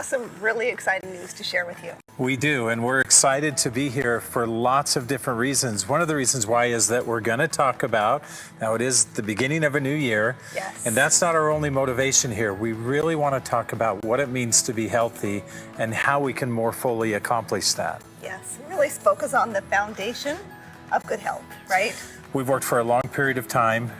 Some really exciting news to share with you. We do, and we're excited to be here for lots of different reasons. One of the reasons why is that we're going to talk about, now it is the beginning of a new year, Yes. and that's not our only motivation here. We really want to talk about what it means to be healthy and how we can more fully accomplish that. Yes, really focus on the foundation of good health, right? We've worked for a long period of time.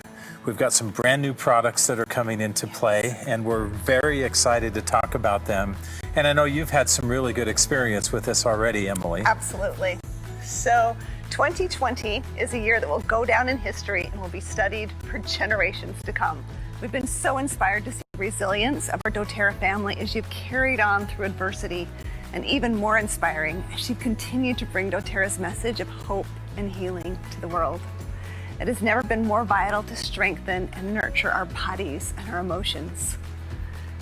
We've got some brand new products that are coming into play, and we're very excited to talk about them. And I know you've had some really good experience with this already, Emily. Absolutely. So 2020 is a year that will go down in history and will be studied for generations to come. We've been so inspired to see the resilience of our doTERRA family as you've carried on through adversity, and even more inspiring as you've continued to bring doTERRA's message of hope and healing to the world. It has never been more vital to strengthen and nurture our bodies and our emotions.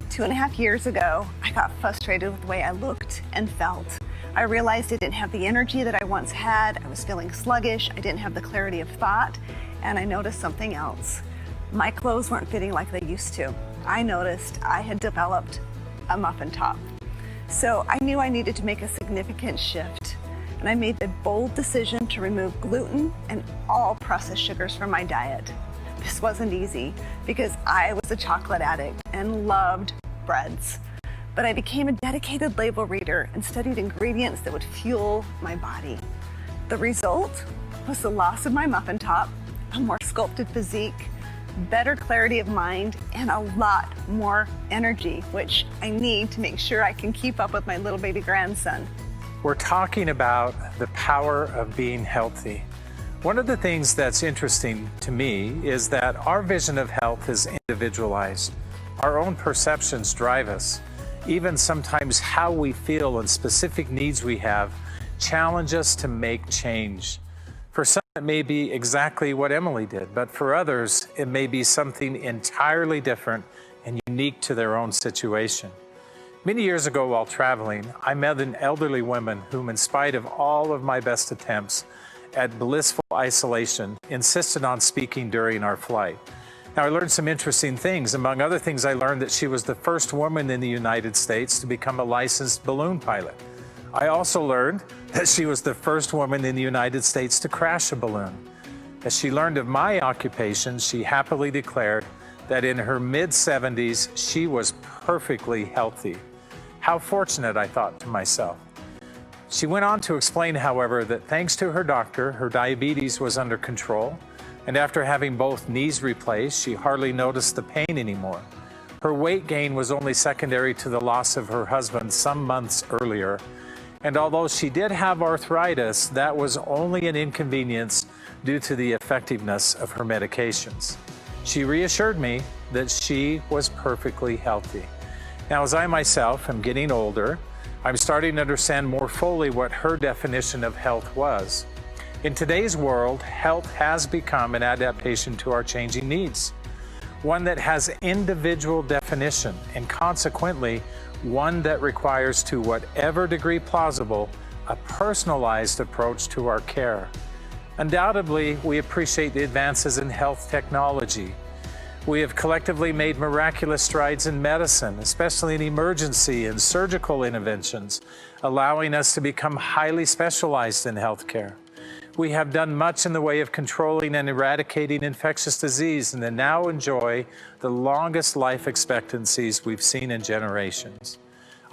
2.5 years ago, I got frustrated with the way I looked and felt. I realized I didn't have the energy that I once had. I was feeling sluggish. I didn't have the clarity of thought. And I noticed something else. My clothes weren't fitting like they used to. I noticed I had developed a muffin top. So I knew I needed to make a significant shift. And I made the bold decision to remove gluten and all processed sugars from my diet. This wasn't easy because I was a chocolate addict and loved breads. But I became a dedicated label reader and studied ingredients that would fuel my body. The result was the loss of my muffin top, a more sculpted physique, better clarity of mind, and a lot more energy, which I need to make sure I can keep up with my little baby grandson. We're talking about the power of being healthy. One of the things that's interesting to me is that our vision of health is individualized. Our own perceptions drive us. Even sometimes how we feel and specific needs we have challenge us to make change. For some, it may be exactly what Emily did, but for others, it may be something entirely different and unique to their own situation. Many years ago while traveling, I met an elderly woman whom, in spite of all of my best attempts at blissful isolation, insisted on speaking during our flight. Now, I learned some interesting things. Among other things, I learned that she was the first woman in the United States to become a licensed balloon pilot. I also learned that she was the first woman in the United States to crash a balloon. As she learned of my occupation, she happily declared that in her mid-70s, she was perfectly healthy. How fortunate, I thought to myself. She went on to explain, however, that thanks to her doctor, her diabetes was under control, and after having both knees replaced, she hardly noticed the pain anymore. Her weight gain was only secondary to the loss of her husband some months earlier, and although she did have arthritis, that was only an inconvenience due to the effectiveness of her medications. She reassured me that she was perfectly healthy. Now, as I myself am getting older, I'm starting to understand more fully what her definition of health was. In today's world, health has become an adaptation to our changing needs, one that has individual definition, and consequently, one that requires, to whatever degree plausible, a personalized approach to our care. Undoubtedly, we appreciate the advances in health technology. We have collectively made miraculous strides in medicine, especially in emergency and surgical interventions, allowing us to become highly specialized in healthcare. We have done much in the way of controlling and eradicating infectious disease and now enjoy the longest life expectancies we've seen in generations.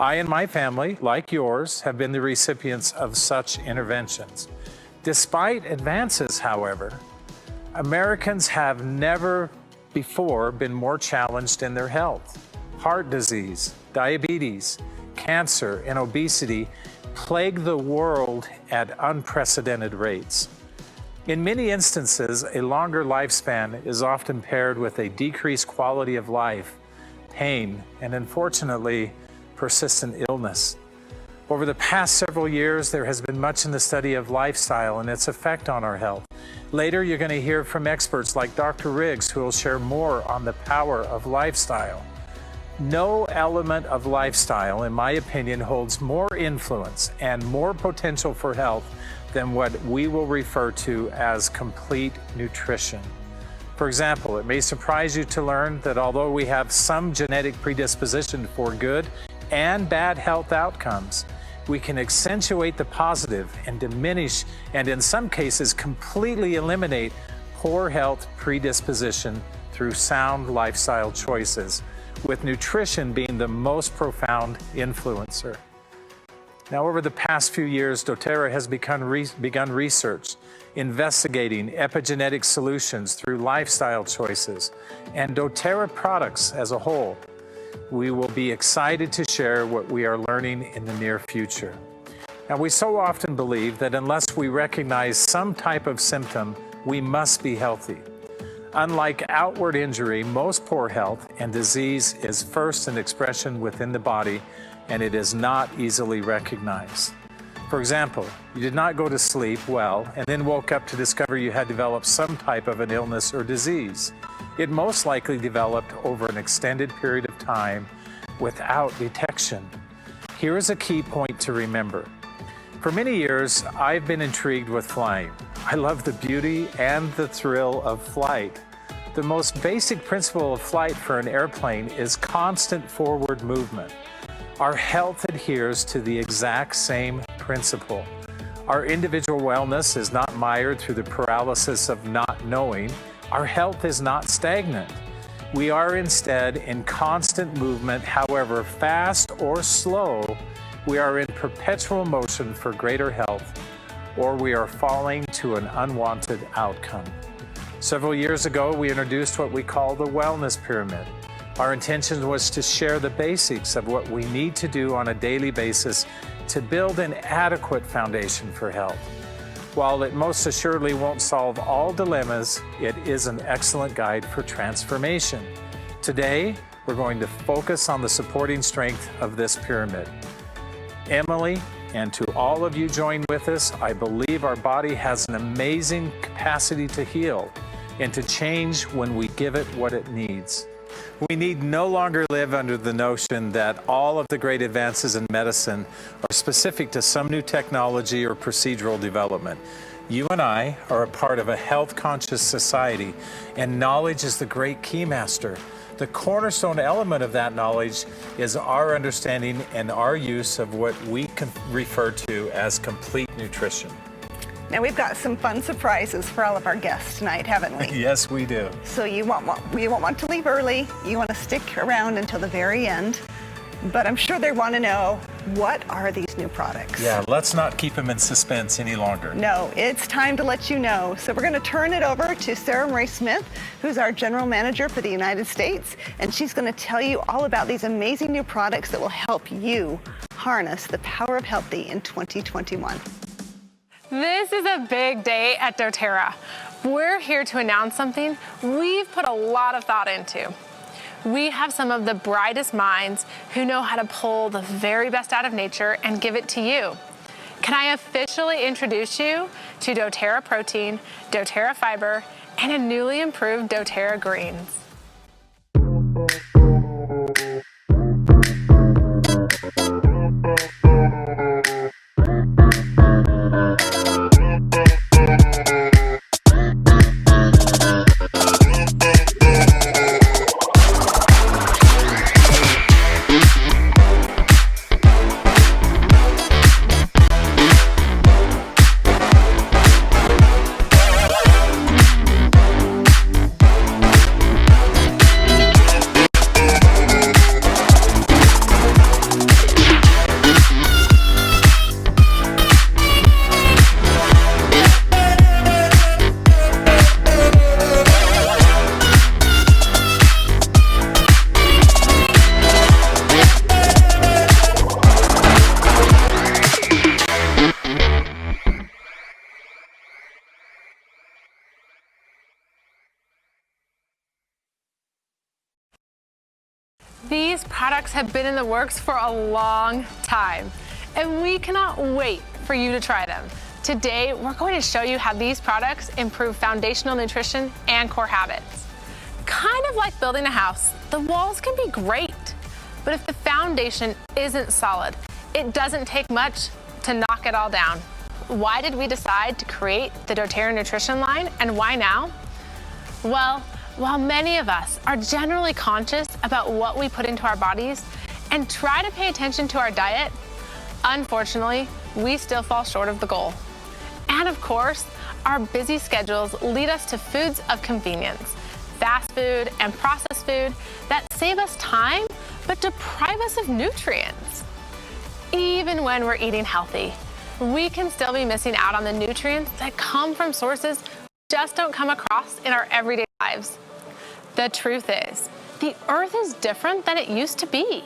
I and my family, like yours, have been the recipients of such interventions. Despite advances, however, Americans have never before been more challenged in their health. Heart disease, diabetes, cancer, and obesity plague the world at unprecedented rates. In many instances, a longer lifespan is often paired with a decreased quality of life, pain, and unfortunately, persistent illness. Over the past several years, there has been much in the study of lifestyle and its effect on our health. Later, you're going to hear from experts like Dr. Riggs, who will share more on the power of lifestyle. No element of lifestyle, in my opinion, holds more influence and more potential for health than what we will refer to as complete nutrition. For example, it may surprise you to learn that although we have some genetic predisposition for good and bad health outcomes, we can accentuate the positive and diminish, and in some cases completely eliminate, poor health predisposition through sound lifestyle choices, with nutrition being the most profound influencer. Now, over the past few years, doTERRA has begun research investigating epigenetic solutions through lifestyle choices and doTERRA products as a whole. We will be excited to share what we are learning in the near future. Now, we so often believe that unless we recognize some type of symptom, we must be healthy. Unlike outward injury, most poor health and disease is first an expression within the body, and it is not easily recognized. For example, you did not go to sleep well and then woke up to discover you had developed some type of an illness or disease. It most likely developed over an extended period of time without detection. Here is a key point to remember. For many years, I've been intrigued with flying. I love the beauty and the thrill of flight. The most basic principle of flight for an airplane is constant forward movement. Our health adheres to the exact same principle. Our individual wellness is not mired through the paralysis of not knowing. Our health is not stagnant. We are instead in constant movement, however fast or slow. We are in perpetual motion for greater health, or we are falling to an unwanted outcome. Several years ago, we introduced what we call the wellness pyramid. Our intention was to share the basics of what we need to do on a daily basis to build an adequate foundation for health. While it most assuredly won't solve all dilemmas, it is an excellent guide for transformation. Today, we're going to focus on the supporting strength of this pyramid. Emily, and to all of you join with us, I believe our body has an amazing capacity to heal and to change when we give it what it needs. We need no longer live under the notion that all of the great advances in medicine are specific to some new technology or procedural development. You and I are a part of a health-conscious society, and knowledge is the great keymaster. The cornerstone element of that knowledge is our understanding and our use of what we can refer to as complete nutrition. Now, we've got some fun surprises for all of our guests tonight, haven't we? Yes, we do. So you won't want to leave early. You want to stick around until the very end. But I'm sure they want to know, what are these new products? Yeah, let's not keep them in suspense any longer. No, it's time to let you know. So we're going to turn it over to Sarah Marie Smith, who's our General Manager for the United States, and she's going to tell you all about these amazing new products that will help you harness the power of healthy in 2021. This is a big day at doTERRA. We're here to announce something we've put a lot of thought into. We have some of the brightest minds who know how to pull the very best out of nature and give it to you. Can I officially introduce you to doTERRA Protein, doTERRA Fiber, and a newly improved doTERRA Greens? These products have been in the works for a long time, and we cannot wait for you to try them. Today, we're going to show you how these products improve foundational nutrition and core habits. Kind of like building a house, the walls can be great, but if the foundation isn't solid, it doesn't take much to knock it all down. Why did we decide to create the doTERRA Nutrition line, and why now? Well, while many of us are generally conscious about what we put into our bodies and try to pay attention to our diet, unfortunately, we still fall short of the goal. And of course, our busy schedules lead us to foods of convenience, fast food and processed food that save us time but deprive us of nutrients. Even when we're eating healthy, we can still be missing out on the nutrients that come from sources we just don't come across in our everyday lives. The truth is, the earth is different than it used to be.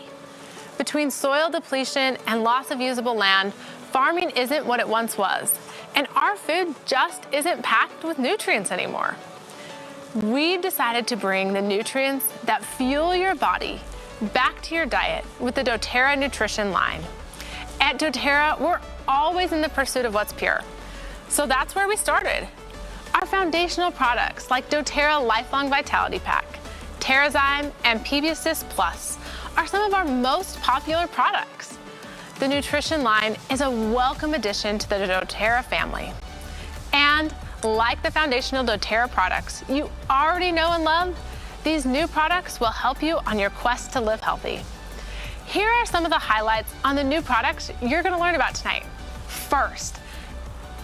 Between soil depletion and loss of usable land, farming isn't what it once was, and our food just isn't packed with nutrients anymore. We've decided to bring the nutrients that fuel your body back to your diet with the doTERRA nutrition line. At doTERRA, we're always in the pursuit of what's pure. So that's where we started. Our foundational products like doTERRA Lifelong Vitality Pack, TerraZyme, and PB Plus are some of our most popular products. The nutrition line is a welcome addition to the doTERRA family. And like the foundational doTERRA products you already know and love, these new products will help you on your quest to live healthy. Here are some of the highlights on the new products you're going to learn about tonight. First,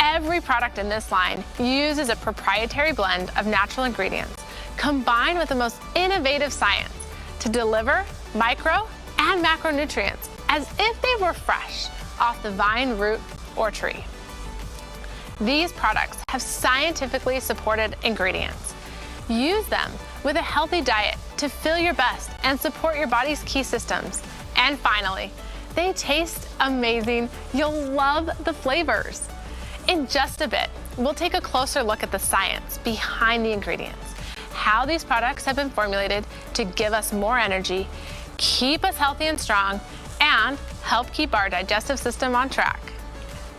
every product in this line uses a proprietary blend of natural ingredients combined with the most innovative science to deliver micro and macronutrients as if they were fresh off the vine, root, or tree. These products have scientifically supported ingredients. Use them with a healthy diet to feel your best and support your body's key systems. And finally, they taste amazing. You'll love the flavors. In just a bit, we'll take a closer look at the science behind the ingredients, how these products have been formulated to give us more energy, keep us healthy and strong, and help keep our digestive system on track.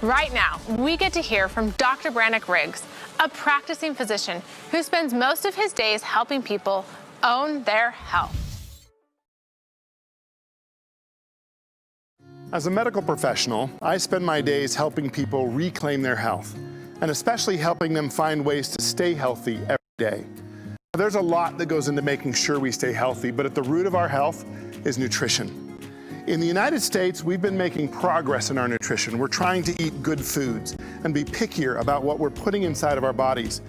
Right now, we get to hear from Dr. Brannick Riggs, a practicing physician who spends most of his days helping people own their health. As a medical professional, I spend my days helping people reclaim their health, and especially helping them find ways to stay healthy every day. There's a lot that goes into making sure we stay healthy, but at the root of our health is nutrition. In the United States, we've been making progress in our nutrition. We're trying to eat good foods and be pickier about what we're putting inside of our bodies.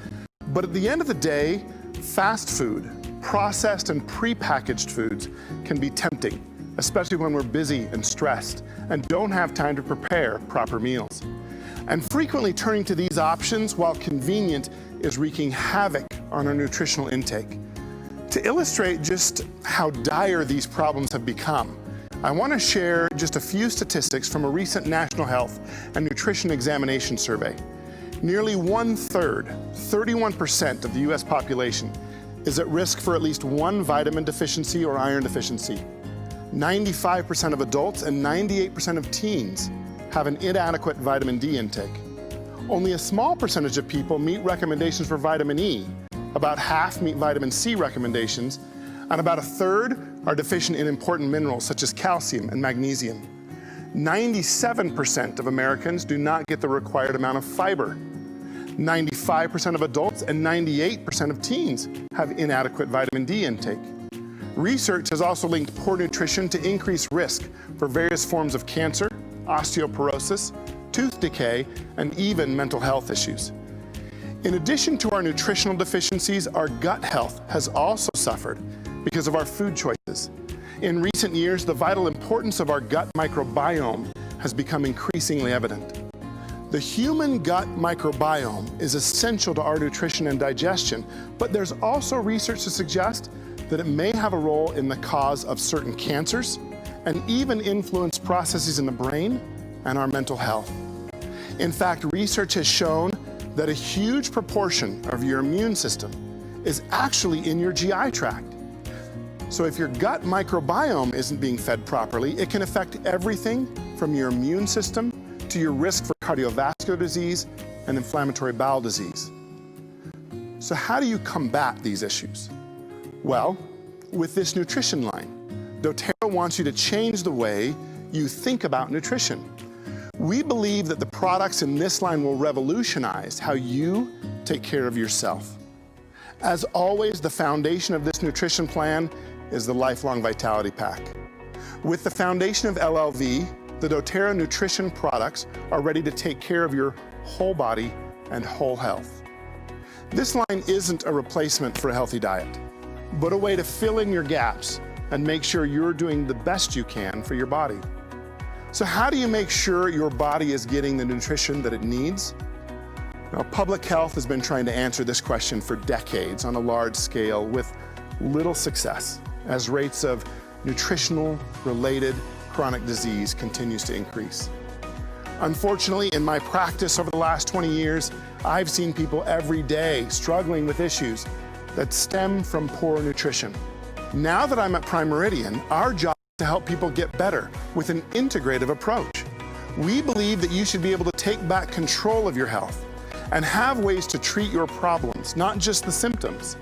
But at the end of the day, fast food, processed and prepackaged foods can be tempting, especially when we're busy and stressed and don't have time to prepare proper meals. And frequently turning to these options, while convenient, is wreaking havoc on our nutritional intake. To illustrate just how dire these problems have become, I want to share just a few statistics from a recent National Health and Nutrition Examination survey. Nearly 1/3, 31% of the US population is at risk for at least one vitamin deficiency or iron deficiency. 95% of adults and 98% of teens have an inadequate vitamin D intake. Only a small percentage of people meet recommendations for vitamin E. About half meet vitamin C recommendations, and about 1/3 are deficient in important minerals such as calcium and magnesium. 97% of Americans do not get the required amount of fiber. 95% of adults and 98% of teens have inadequate vitamin D intake. Research has also linked poor nutrition to increased risk for various forms of cancer, osteoporosis, tooth decay, and even mental health issues. In addition to our nutritional deficiencies, our gut health has also suffered because of our food choices. In recent years, the vital importance of our gut microbiome has become increasingly evident. The human gut microbiome is essential to our nutrition and digestion, but there's also research to suggest that it may have a role in the cause of certain cancers and even influence processes in the brain and our mental health. In fact, research has shown that a huge proportion of your immune system is actually in your GI tract. So if your gut microbiome isn't being fed properly, it can affect everything from your immune system to your risk for cardiovascular disease and inflammatory bowel disease. So how do you combat these issues? Well, with this nutrition line, doTERRA wants you to change the way you think about nutrition. We believe that the products in this line will revolutionize how you take care of yourself. As always, the foundation of this nutrition plan is the Lifelong Vitality Pack. With the foundation of LLV, the doTERRA nutrition products are ready to take care of your whole body and whole health. This line isn't a replacement for a healthy diet, but a way to fill in your gaps and make sure you're doing the best you can for your body. So how do you make sure your body is getting the nutrition that it needs? Now, public health has been trying to answer this question for decades on a large scale with little success, as rates of nutritional related chronic disease continues to increase. Unfortunately, in my practice over the last 20 years, I've seen people every day struggling with issues that stem from poor nutrition. Now that I'm at Prime Meridian, our job is to help people get better with an integrative approach. We believe that you should be able to take back control of your health and have ways to treat your problems, not just the symptoms.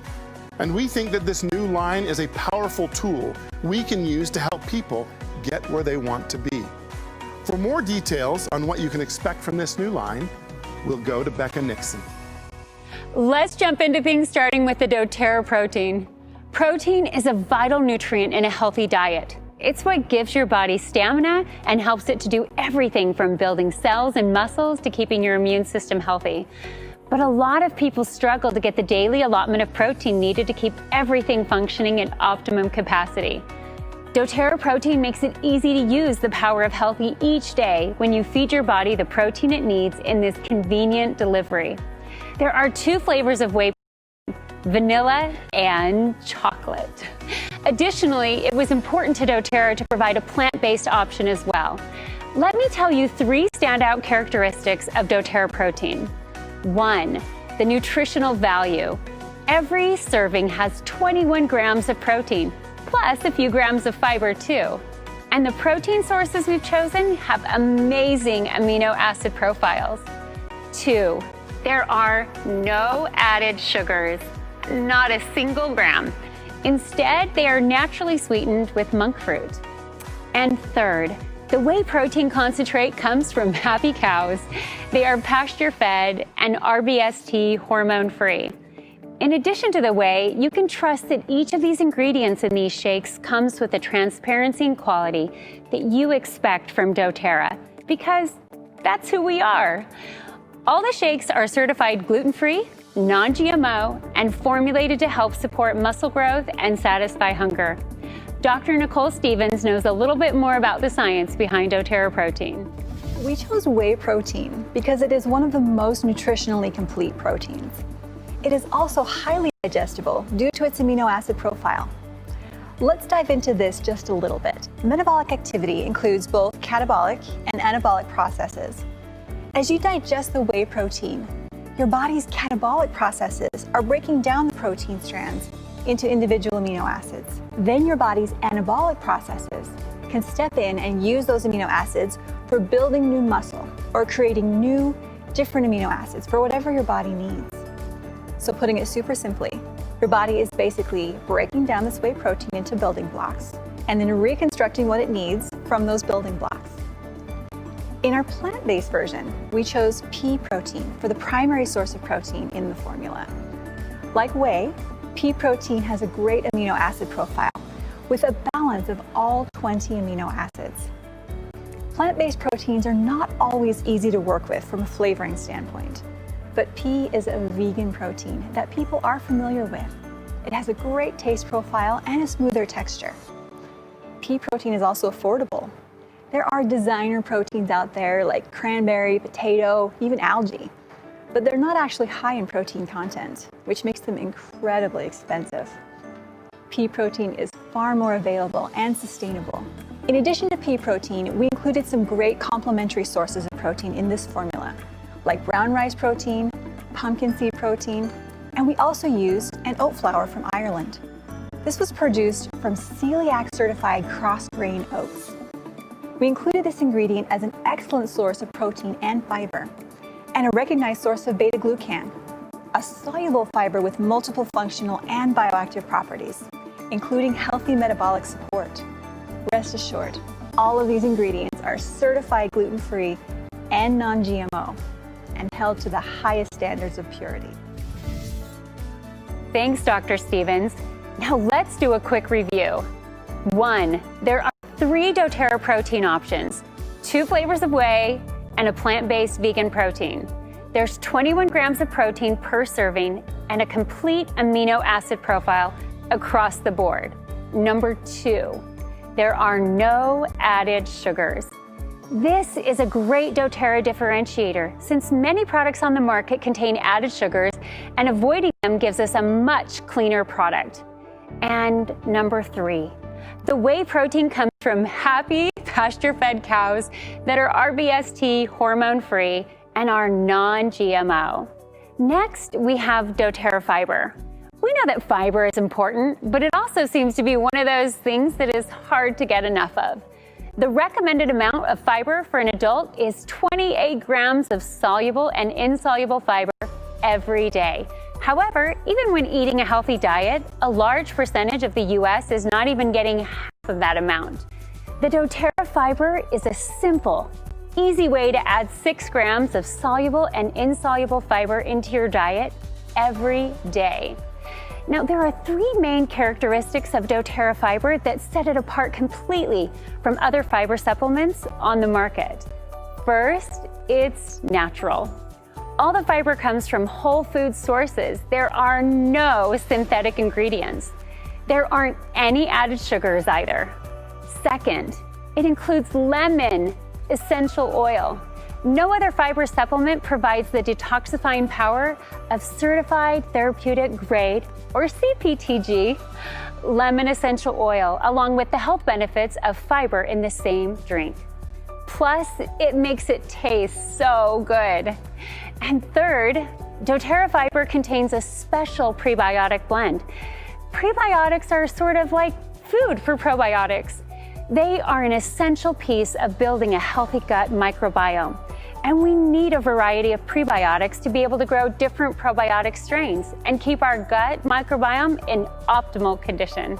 And we think that this new line is a powerful tool we can use to help people get where they want to be. For more details on what you can expect from this new line, we'll go to Becca Nixon. Let's jump into things starting with the doTERRA protein. Protein is a vital nutrient in a healthy diet. It's what gives your body stamina and helps it to do everything from building cells and muscles to keeping your immune system healthy. But a lot of people struggle to get the daily allotment of protein needed to keep everything functioning at optimum capacity. doTERRA protein makes it easy to use the power of healthy each day when you feed your body the protein it needs in this convenient delivery. There are 2 flavors of whey protein, vanilla and chocolate. Additionally, it was important to doTERRA to provide a plant-based option as well. Let me tell you 3 standout characteristics of doTERRA protein. 1, the nutritional value. Every serving has 21 grams of protein, plus a few grams of fiber too. And the protein sources we've chosen have amazing amino acid profiles. 2, there are no added sugars, not a single gram. Instead, they are naturally sweetened with monk fruit. And 3rd, the whey protein concentrate comes from happy cows. They are pasture-fed and RBST hormone-free. In addition to the whey, you can trust that each of these ingredients in these shakes comes with the transparency and quality that you expect from doTERRA, because that's who we are. All the shakes are certified gluten-free, non-GMO, and formulated to help support muscle growth and satisfy hunger. Dr. Nicole Stevens knows a little bit more about the science behind doTERRA protein. We chose whey protein because it is one of the most nutritionally complete proteins. It is also highly digestible due to its amino acid profile. Let's dive into this just a little bit. Metabolic activity includes both catabolic and anabolic processes. As you digest the whey protein, your body's catabolic processes are breaking down the protein strands into individual amino acids. Then your body's anabolic processes can step in and use those amino acids for building new muscle or creating new, different amino acids for whatever your body needs. So putting it super simply, your body is basically breaking down this whey protein into building blocks and then reconstructing what it needs from those building blocks. In our plant-based version, we chose pea protein for the primary source of protein in the formula. Like whey, pea protein has a great amino acid profile with a balance of all 20 amino acids. Plant-based proteins are not always easy to work with from a flavoring standpoint, but pea is a vegan protein that people are familiar with. It has a great taste profile and a smoother texture. Pea protein is also affordable. There are designer proteins out there like cranberry, potato, even algae, but they're not actually high in protein content, which makes them incredibly expensive. Pea protein is far more available and sustainable. In addition to pea protein, we included some great complementary sources of protein in this formula, like brown rice protein, pumpkin seed protein, and we also used an oat flour from Ireland. This was produced from celiac-certified cross-grain oats. We included this ingredient as an excellent source of protein and fiber, and a recognized source of beta-glucan, a soluble fiber with multiple functional and bioactive properties, including healthy metabolic support. Rest assured, all of these ingredients are certified gluten-free and non-GMO and held to the highest standards of purity. Thanks, Dr. Stevens. Now let's do a quick review. 1, there are 3 doTERRA protein options, 2 flavors of whey, and a plant-based vegan protein. There's 21 grams of protein per serving and a complete amino acid profile across the board. Number 2, there are no added sugars. This is a great doTERRA differentiator since many products on the market contain added sugars, and avoiding them gives us a much cleaner product. And number 3, the whey protein comes from happy pasture-fed cows that are RBST hormone-free and are non-GMO. Next, we have doTERRA fiber. We know that fiber is important, but it also seems to be one of those things that is hard to get enough of. The recommended amount of fiber for an adult is 28 grams of soluble and insoluble fiber every day. However, even when eating a healthy diet, a large percentage of the US is not even getting half of that amount. The doTERRA fiber is a simple, easy way to add 6 grams of soluble and insoluble fiber into your diet every day. Now, there are 3 main characteristics of doTERRA fiber that set it apart completely from other fiber supplements on the market. First, it's natural. All the fiber comes from whole food sources. There are no synthetic ingredients. There aren't any added sugars either. Second, it includes lemon essential oil. No other fiber supplement provides the detoxifying power of certified therapeutic grade, or CPTG, lemon essential oil, along with the health benefits of fiber in the same drink. Plus, it makes it taste so good. And third, doTERRA fiber contains a special prebiotic blend. Prebiotics are sort of like food for probiotics. They are an essential piece of building a healthy gut microbiome. And we need a variety of prebiotics to be able to grow different probiotic strains and keep our gut microbiome in optimal condition.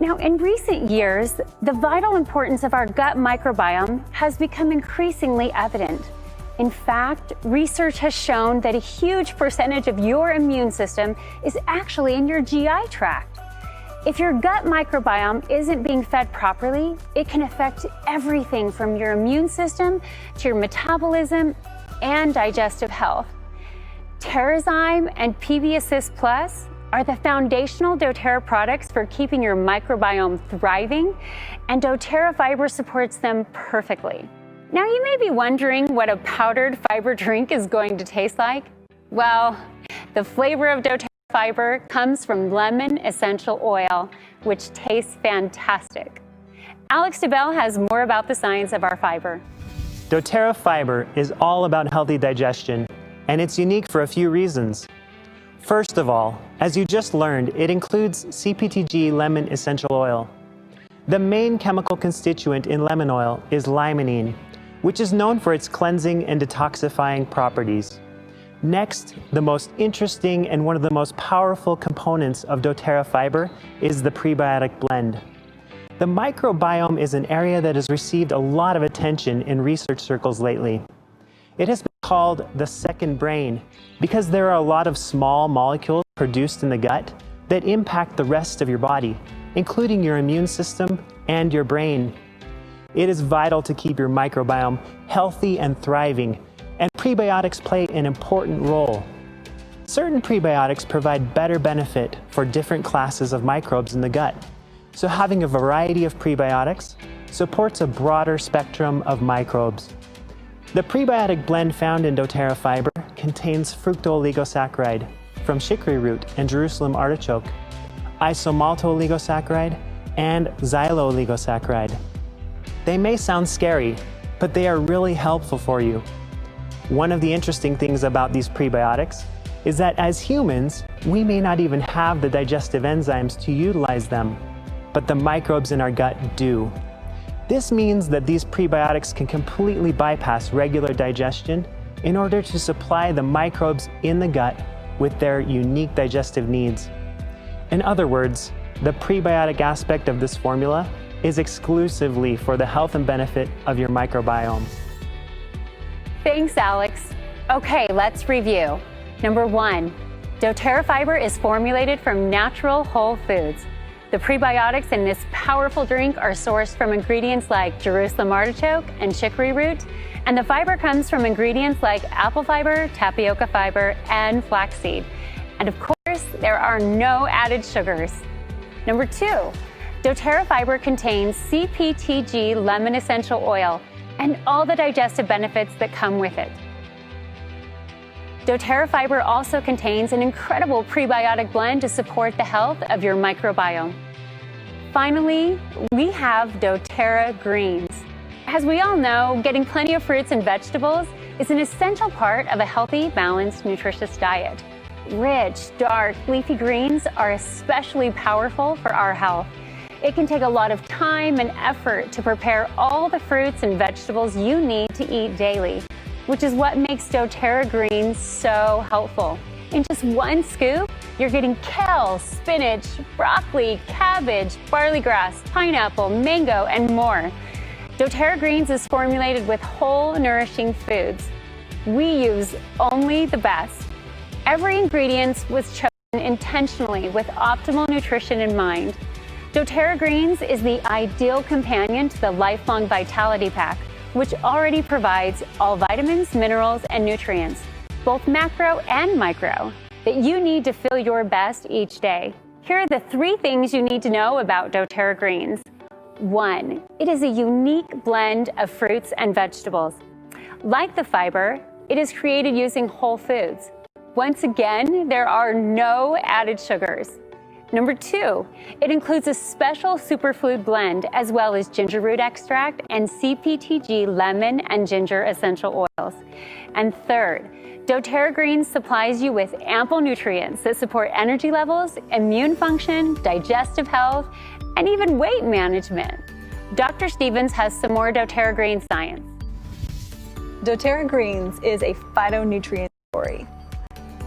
Now, in recent years, the vital importance of our gut microbiome has become increasingly evident. In fact, research has shown that a huge percentage of your immune system is actually in your GI tract. If your gut microbiome isn't being fed properly, it can affect everything from your immune system to your metabolism and digestive health. Terrazyme and PB Assist Plus are the foundational doTERRA products for keeping your microbiome thriving, and doTERRA fiber supports them perfectly. Now, you may be wondering what a powdered fiber drink is going to taste like. Well, the flavor of doTERRA fiber comes from lemon essential oil, which tastes fantastic. Alex DeBell has more about the science of our fiber. doTERRA fiber is all about healthy digestion, and it's unique for a few reasons. First of all, as you just learned, it includes CPTG lemon essential oil. The main chemical constituent in lemon oil is limonene, which is known for its cleansing and detoxifying properties. Next, the most interesting and one of the most powerful components of doTERRA fiber is the prebiotic blend. The microbiome is an area that has received a lot of attention in research circles lately. It has been called the second brain because there are a lot of small molecules produced in the gut that impact the rest of your body, including your immune system and your brain. It is vital to keep your microbiome healthy and thriving, and prebiotics play an important role. Certain prebiotics provide better benefit for different classes of microbes in the gut, so having a variety of prebiotics supports a broader spectrum of microbes. The prebiotic blend found in doTERRA fiber contains fructooligosaccharides from chicory root and Jerusalem artichoke, isomaltooligosaccharides, and xylooligosaccharides. They may sound scary, but they are really helpful for you. One of the interesting things about these prebiotics is that as humans, we may not even have the digestive enzymes to utilize them, but the microbes in our gut do. This means that these prebiotics can completely bypass regular digestion in order to supply the microbes in the gut with their unique digestive needs. In other words, the prebiotic aspect of this formula is exclusively for the health and benefit of your microbiome. Thanks, Alex. Okay, let's review. Number 1, doTERRA fiber is formulated from natural whole foods. The prebiotics in this powerful drink are sourced from ingredients like Jerusalem artichoke and chicory root, and the fiber comes from ingredients like apple fiber, tapioca fiber, and flaxseed. And of course, there are no added sugars. Number 2, doTERRA fiber contains CPTG lemon essential oil and all the digestive benefits that come with it. doTERRA fiber also contains an incredible prebiotic blend to support the health of your microbiome. Finally, we have doTERRA greens. As we all know, getting plenty of fruits and vegetables is an essential part of a healthy, balanced, nutritious diet. Rich, dark, leafy greens are especially powerful for our health. It can take a lot of time and effort to prepare all the fruits and vegetables you need to eat daily, which is what makes doTERRA greens so helpful. In just one scoop, you're getting kale, spinach, broccoli, cabbage, barley grass, pineapple, mango, and more. doTERRA greens is formulated with whole, nourishing foods. We use only the best. Every ingredient was chosen intentionally with optimal nutrition in mind. doTERRA greens is the ideal companion to the Lifelong Vitality Pack, which already provides all vitamins, minerals, and nutrients, both macro and micro, that you need to feel your best each day. Here are the 3 things you need to know about doTERRA greens. 1, it is a unique blend of fruits and vegetables. Like the fiber, it is created using whole foods. Once again, there are no added sugars. Number 2, it includes a special superfood blend as well as ginger root extract and CPTG lemon and ginger essential oils. And 3rd, doTERRA greens supplies you with ample nutrients that support energy levels, immune function, digestive health, and even weight management. Dr. Stevens has some more doTERRA green science. doTERRA greens is a phytonutrient story.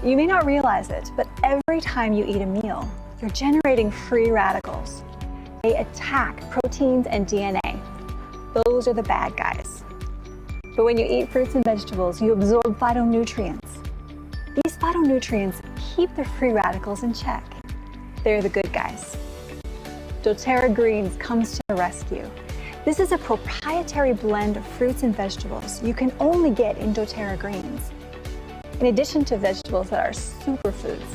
You may not realize it, but every time you eat a meal, you're generating free radicals. They attack proteins and DNA. Those are the bad guys. But when you eat fruits and vegetables, you absorb phytonutrients. These phytonutrients keep the free radicals in check. They're the good guys. doTERRA greens comes to the rescue. This is a proprietary blend of fruits and vegetables you can only get in doTERRA greens. In addition to vegetables that are superfoods,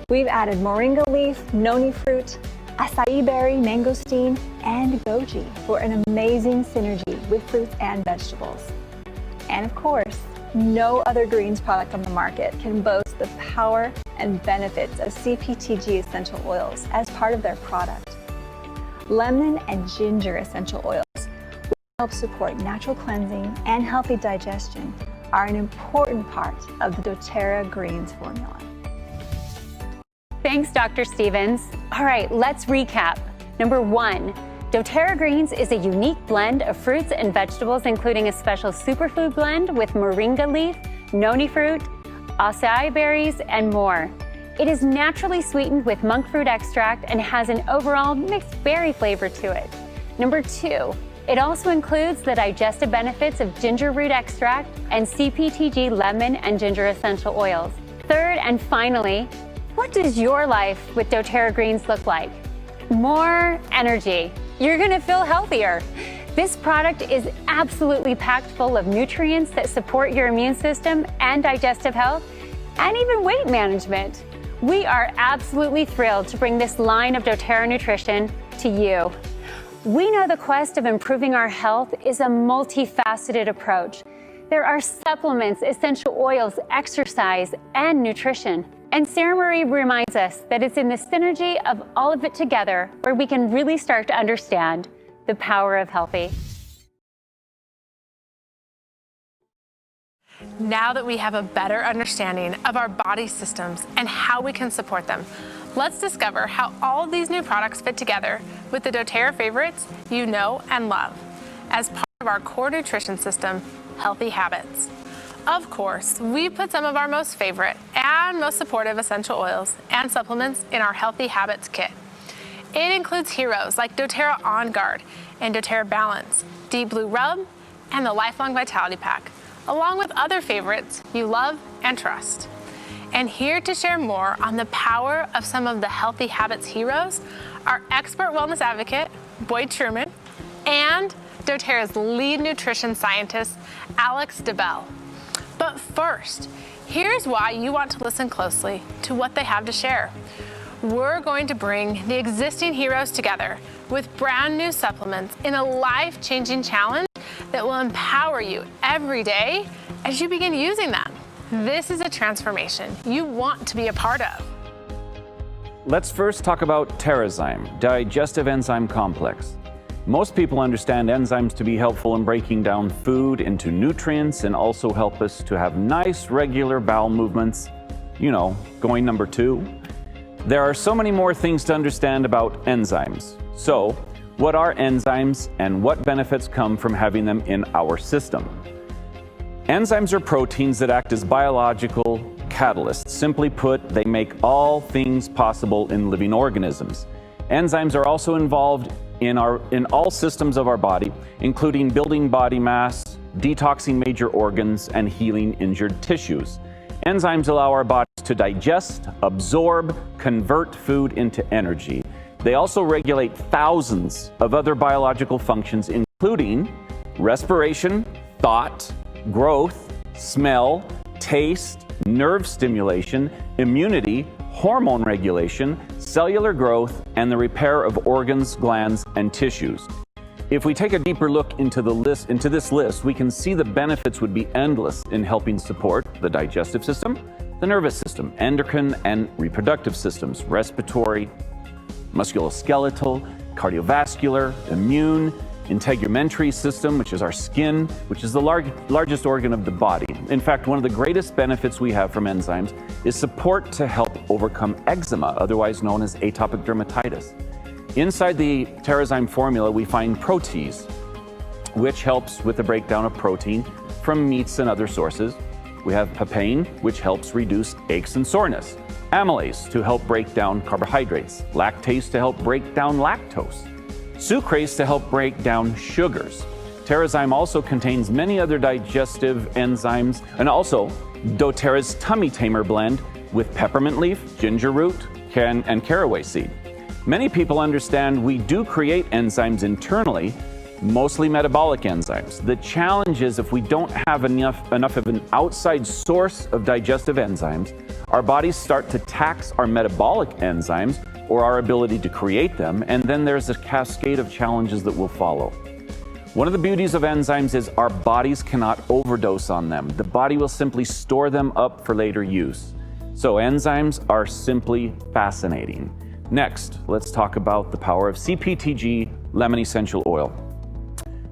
we've added moringa leaf, noni fruit, acai berry, mangosteen, and goji for an amazing synergy with fruits and vegetables. And of course, no other greens product on the market can boast the power and benefits of CPTG essential oils as part of their product. Lemon and ginger essential oils, which help support natural cleansing and healthy digestion, are an important part of the doTERRA greens formula. Thanks, Dr. Stevens. All right, let's recap. Number 1, doTERRA greens is a unique blend of fruits and vegetables, including a special superfood blend with moringa leaf, noni fruit, acai berries, and more. It is naturally sweetened with monk fruit extract and has an overall mixed berry flavor to it. Number 2, it also includes the digestive benefits of ginger root extract and CPTG lemon and ginger essential oils. 3rd and finally, what does your life with doTERRA greens look like? More energy. You're gonna feel healthier. This product is absolutely packed full of nutrients that support your immune system and digestive health, and even weight management. We are absolutely thrilled to bring this line of doTERRA nutrition to you. We know the quest of improving our health is a multifaceted approach. There are supplements, essential oils, exercise, and nutrition. And Sarah Marie reminds us that it's in the synergy of all of it together where we can really start to understand the power of healthy. Now that we have a better understanding of our body systems and how we can support them, let's discover how all of these new products fit together with the doTERRA favorites you know and love as part of our core nutrition system, Healthy Habits. Of course, we put some of our most favorite and most supportive essential oils and supplements in our Healthy Habits kit. It includes heroes like doTERRA On Guard and doTERRA Balance, Deep Blue Rub, and the Lifelong Vitality Pack, along with other favorites you love and trust. And here to share more on the power of some of the Healthy Habits heroes our expert wellness advocate, Boyd Truman, and doTERRA's lead nutrition scientist, Alex DeBell. But first, here's why you want to listen closely to what they have to share. We're going to bring the existing heroes together with brand new supplements in a life-changing challenge that will empower you every day as you begin using them. This is a transformation you want to be a part of. Let's first talk about TerraZyme, Digestive Enzyme Complex. Most people understand enzymes to be helpful in breaking down food into nutrients and also help us to have nice, regular bowel movements. You know, going number 2. There are so many more things to understand about enzymes. So, what are enzymes and what benefits come from having them in our system? Enzymes are proteins that act as biological catalysts. Simply put, they make all things possible in living organisms. Enzymes are also involved in all systems of our body, including building body mass, detoxing major organs, and healing injured tissues. Enzymes allow our bodies to digest, absorb, convert food into energy. They also regulate thousands of other biological functions, including respiration, thought, growth, smell, taste, nerve stimulation, immunity, hormone regulation, cellular growth, and the repair of organs, glands, and tissues. If we take a deeper look into this list, we can see the benefits would be endless in helping support the digestive system, the nervous system, endocrine and reproductive systems, respiratory, musculoskeletal, cardiovascular, immune, integumentary system, which is our skin, which is the largest organ of the body. In fact, one of the greatest benefits we have from enzymes is support to help overcome eczema, otherwise known as atopic dermatitis. Inside the TerraZyme formula, we find protease, which helps with the breakdown of protein from meats and other sources. We have papain, which helps reduce aches and soreness. Amylase to help break down carbohydrates. Lactase to help break down lactose. Sucrase to help break down sugars. TerraZyme also contains many other digestive enzymes, and also doTERRA's Tummy Tamer blend with peppermint leaf, ginger root, and caraway seed. Many people understand we do create enzymes internally, mostly metabolic enzymes. The challenge is if we don't have enough of an outside source of digestive enzymes, our bodies start to tax our metabolic enzymes or our ability to create them, and then there's a cascade of challenges that will follow. One of the beauties of enzymes is our bodies cannot overdose on them. The body will simply store them up for later use. So enzymes are simply fascinating. Next, let's talk about the power of CPTG lemon essential oil.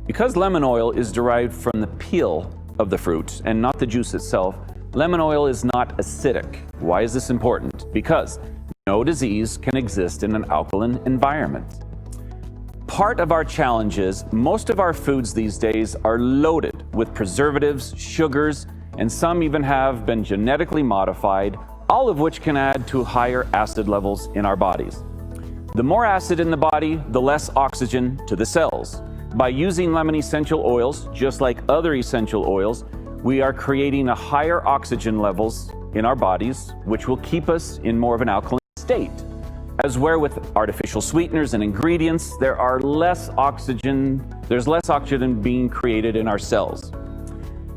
Because lemon oil is derived from the peel of the fruit and not the juice itself, lemon oil is not acidic. Why is this important? Because no disease can exist in an alkaline environment. Part of our challenge is most of our foods these days are loaded with preservatives, sugars, and some even have been genetically modified, all of which can add to higher acid levels in our bodies. The more acid in the body, the less oxygen to the cells. By using lemon essential oils, just like other essential oils, we are creating a higher oxygen levels in our bodies, which will keep us in more of an alkaline state. As where with artificial sweeteners and ingredients, there's less oxygen being created in our cells.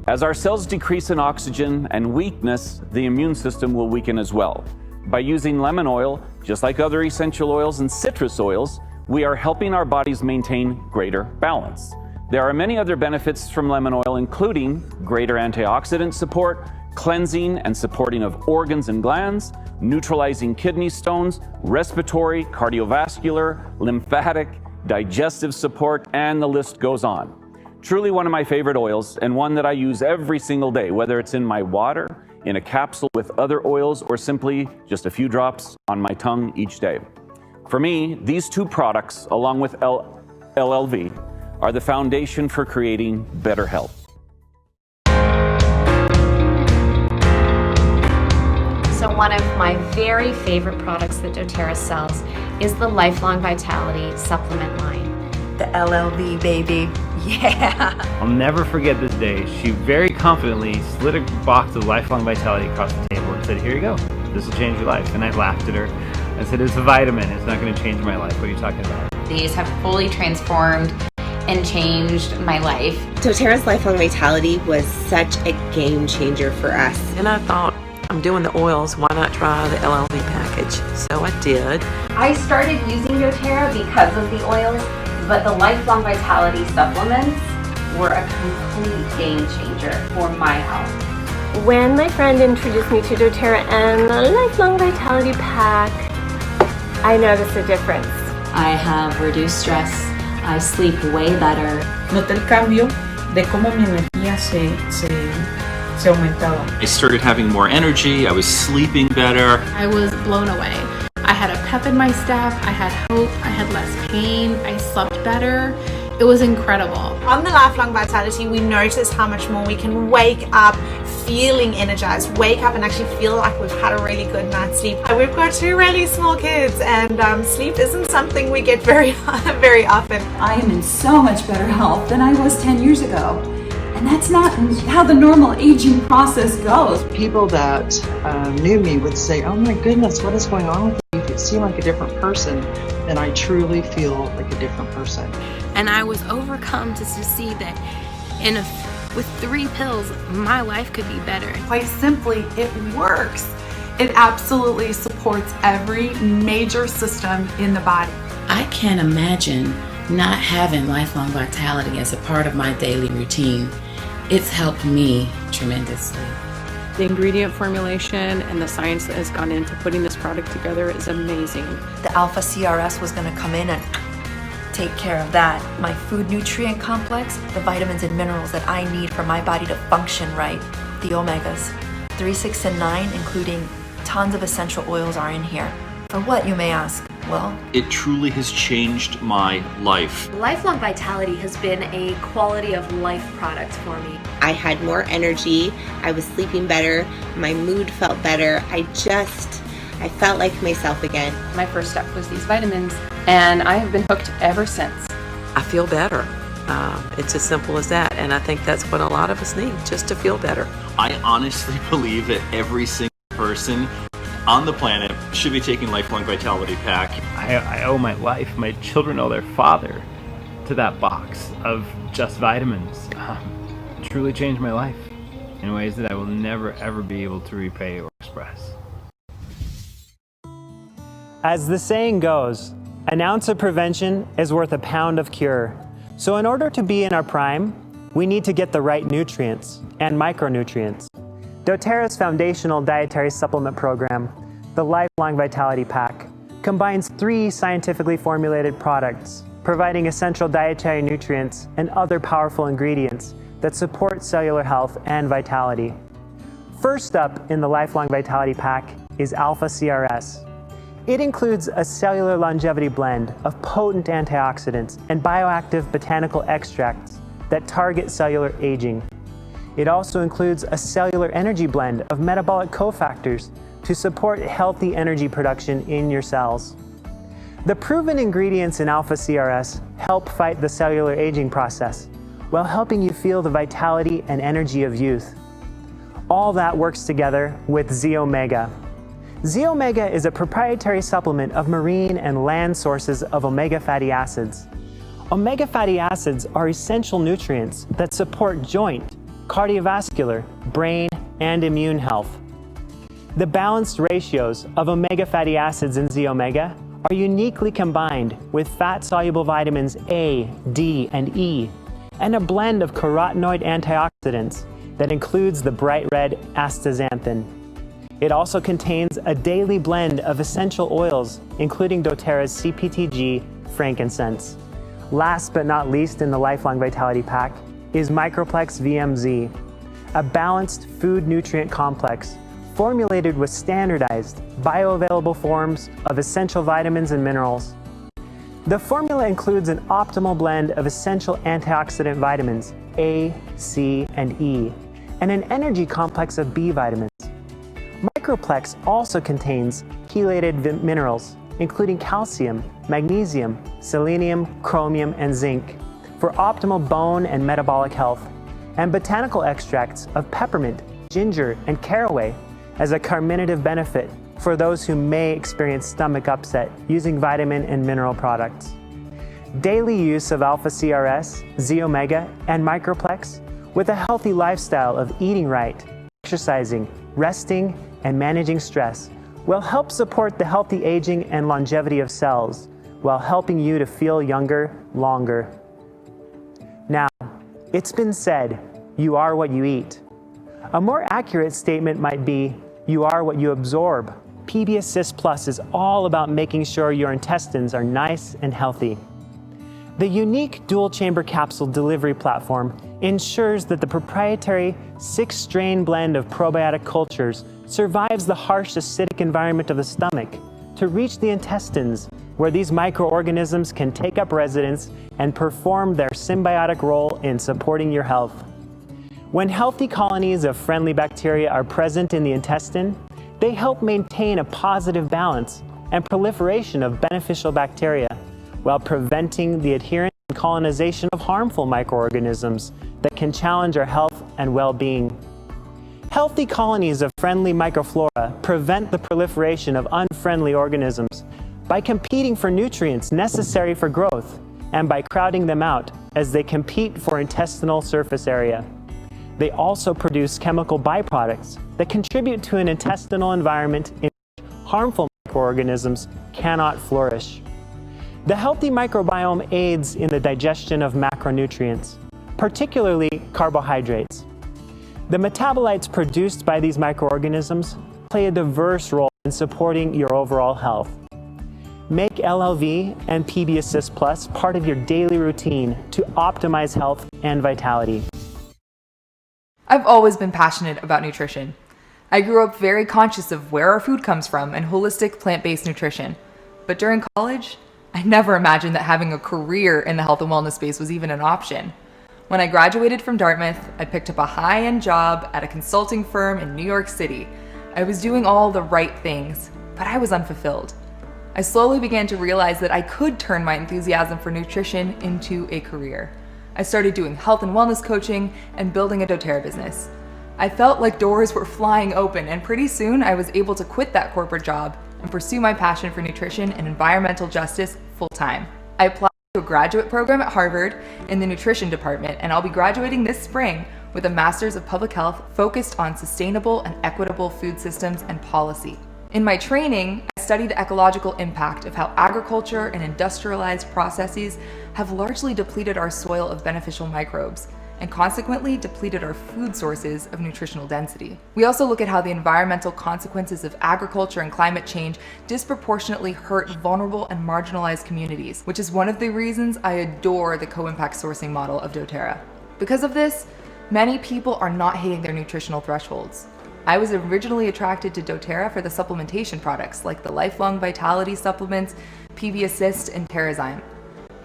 As our cells decrease in oxygen and weakness, the immune system will weaken as well. By using lemon oil, just like other essential oils and citrus oils, we are helping our bodies maintain greater balance. There are many other benefits from lemon oil, including greater antioxidant support, cleansing and supporting of organs and glands, neutralizing kidney stones, respiratory, cardiovascular, lymphatic, digestive support, and the list goes on. Truly one of my favorite oils, and one that I use every single day, whether it's in my water, in a capsule with other oils, or simply just a few drops on my tongue each day. For me, these two products, along with LLV, are the foundation for creating better health. So one of my very favorite products that doTERRA sells is the Lifelong Vitality supplement line. The LLV, baby. Yeah. I'll never forget this day. She very confidently slid a box of Lifelong Vitality across the table and said, "Here you go. This will change your life." And I laughed at her. I said, it's a vitamin. It's not going to change my life. What are you talking about? These have fully transformed and changed my life. doTERRA's Lifelong Vitality was such a game changer for us. And I thought, I'm doing the oils, why not try the LLV package? So I did. I started using doTERRA because of the oils, but the Lifelong Vitality supplements were a complete game changer for my health. When my friend introduced me to doTERRA and the Lifelong Vitality Pack, I noticed a difference. I have reduced stress. I sleep way better. Noté el cambio de cómo mi energía se aumentaba. I started having more energy. I was sleeping better. I was blown away. I had a pep in my step. I had hope. I had less pain. I slept better. It was incredible. On the Lifelong Vitality, we notice how much more we can wake up feeling energized, wake up and actually feel like we've had a really good night's sleep. We've got 2 really small kids, and sleep isn't something we get very often. I am in so much better health than I was 10 years ago. And that's not how the normal aging process goes. People that knew me would say, oh my goodness, what is going on with you? You seem like a different person. And I truly feel like a different person. And I was overcome to see that with 3 pills, my life could be better. Quite simply, it works. It absolutely supports every major system in the body. I can't imagine not having Lifelong Vitality as a part of my daily routine. It's helped me tremendously. The ingredient formulation and the science that has gone into putting this product together is amazing. The Alpha CRS was going to come in and take care of that. My food nutrient complex, the vitamins and minerals that I need for my body to function right. The omegas, 3, 6, and 9, including tons of essential oils are in here. For what, you may ask? Well, it truly has changed my life. Lifelong Vitality has been a quality of life product for me. I had more energy, I was sleeping better, my mood felt better, I felt like myself again. My first step was these vitamins, and I have been hooked ever since. I feel better. It's as simple as that, and I think that's what a lot of us need, just to feel better. I honestly believe that every single person on the planet should be taking Lifelong Vitality Pack. I owe my life, my children owe their father to that box of just vitamins. Truly changed my life in ways that I will never ever be able to repay or express. As the saying goes, an ounce of prevention is worth a pound of cure. So in order to be in our prime, we need to get the right nutrients and micronutrients. doTERRA's foundational dietary supplement program, the Lifelong Vitality Pack, combines 3 scientifically formulated products, providing essential dietary nutrients and other powerful ingredients that support cellular health and vitality. First up in the Lifelong Vitality Pack is Alpha CRS. It includes a cellular longevity blend of potent antioxidants and bioactive botanical extracts that target cellular aging. It also includes a cellular energy blend of metabolic cofactors to support healthy energy production in your cells. The proven ingredients in Alpha CRS help fight the cellular aging process while helping you feel the vitality and energy of youth. All that works together with Z-Omega. Z-Omega is a proprietary supplement of marine and land sources of omega fatty acids. Omega fatty acids are essential nutrients that support joint, cardiovascular, brain, and immune health. The balanced ratios of omega fatty acids in Z-Omega are uniquely combined with fat-soluble vitamins A, D, and E, and a blend of carotenoid antioxidants that includes the bright red astaxanthin. It also contains a daily blend of essential oils, including doTERRA's CPTG frankincense. Last but not least in the Lifelong Vitality Pack is Microplex VMZ, a balanced food nutrient complex formulated with standardized, bioavailable forms of essential vitamins and minerals. The formula includes an optimal blend of essential antioxidant vitamins A, C, and E, and an energy complex of B vitamins. Microplex also contains chelated minerals, including calcium, magnesium, selenium, chromium, and zinc, for optimal bone and metabolic health, and botanical extracts of peppermint, ginger, and caraway as a carminative benefit for those who may experience stomach upset using vitamin and mineral products. Daily use of alpha-CRS, Z-omega, and microplex with a healthy lifestyle of eating right, exercising, resting, and managing stress will help support the healthy aging and longevity of cells while helping you to feel younger longer. Now, it's been said, you are what you eat. A more accurate statement might be, you are what you absorb. PB Assist Plus is all about making sure your intestines are nice and healthy. The unique dual-chamber capsule delivery platform ensures that the proprietary 6-strain blend of probiotic cultures survives the harsh acidic environment of the stomach to reach the intestines, where these microorganisms can take up residence and perform their symbiotic role in supporting your health. When healthy colonies of friendly bacteria are present in the intestine, they help maintain a positive balance and proliferation of beneficial bacteria, while preventing the adherence and colonization of harmful microorganisms that can challenge our health and well-being. Healthy colonies of friendly microflora prevent the proliferation of unfriendly organisms by competing for nutrients necessary for growth and by crowding them out as they compete for intestinal surface area. They also produce chemical byproducts that contribute to an intestinal environment in which harmful microorganisms cannot flourish. The healthy microbiome aids in the digestion of macronutrients, particularly carbohydrates. The metabolites produced by these microorganisms play a diverse role in supporting your overall health. Make LLV and PB Assist Plus part of your daily routine to optimize health and vitality. I've always been passionate about nutrition. I grew up very conscious of where our food comes from and holistic plant-based nutrition. But during college, I never imagined that having a career in the health and wellness space was even an option. When I graduated from Dartmouth, I picked up a high-end job at a consulting firm in New York City. I was doing all the right things, but I was unfulfilled. I slowly began to realize that I could turn my enthusiasm for nutrition into a career. I started doing health and wellness coaching and building a doTERRA business. I felt like doors were flying open, and pretty soon I was able to quit that corporate job and pursue my passion for nutrition and environmental justice full-time. I applied to a graduate program at Harvard in the nutrition department, and I'll be graduating this spring with a Master's of Public Health focused on sustainable and equitable food systems and policy. In my training, I studied the ecological impact of how agriculture and industrialized processes have largely depleted our soil of beneficial microbes, and consequently depleted our food sources of nutritional density. We also look at how the environmental consequences of agriculture and climate change disproportionately hurt vulnerable and marginalized communities, which is one of the reasons I adore the co-impact sourcing model of doTERRA. Because of this, many people are not hitting their nutritional thresholds. I was originally attracted to doTERRA for the supplementation products like the Lifelong Vitality supplements, PB Assist, and TerraZyme.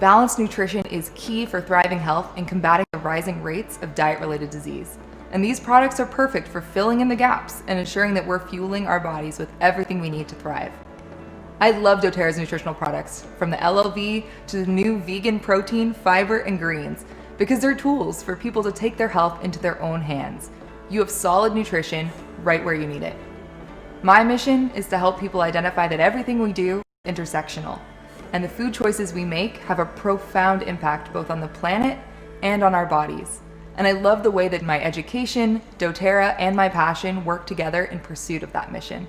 Balanced nutrition is key for thriving health and combating the rising rates of diet-related disease. And these products are perfect for filling in the gaps and ensuring that we're fueling our bodies with everything we need to thrive. I love doTERRA's nutritional products, from the LLV to the new vegan protein, fiber, and greens, because they're tools for people to take their health into their own hands. You have solid nutrition right where you need it. My mission is to help people identify that everything we do is intersectional, and the food choices we make have a profound impact both on the planet and on our bodies. And I love the way that my education, doTERRA, and my passion work together in pursuit of that mission.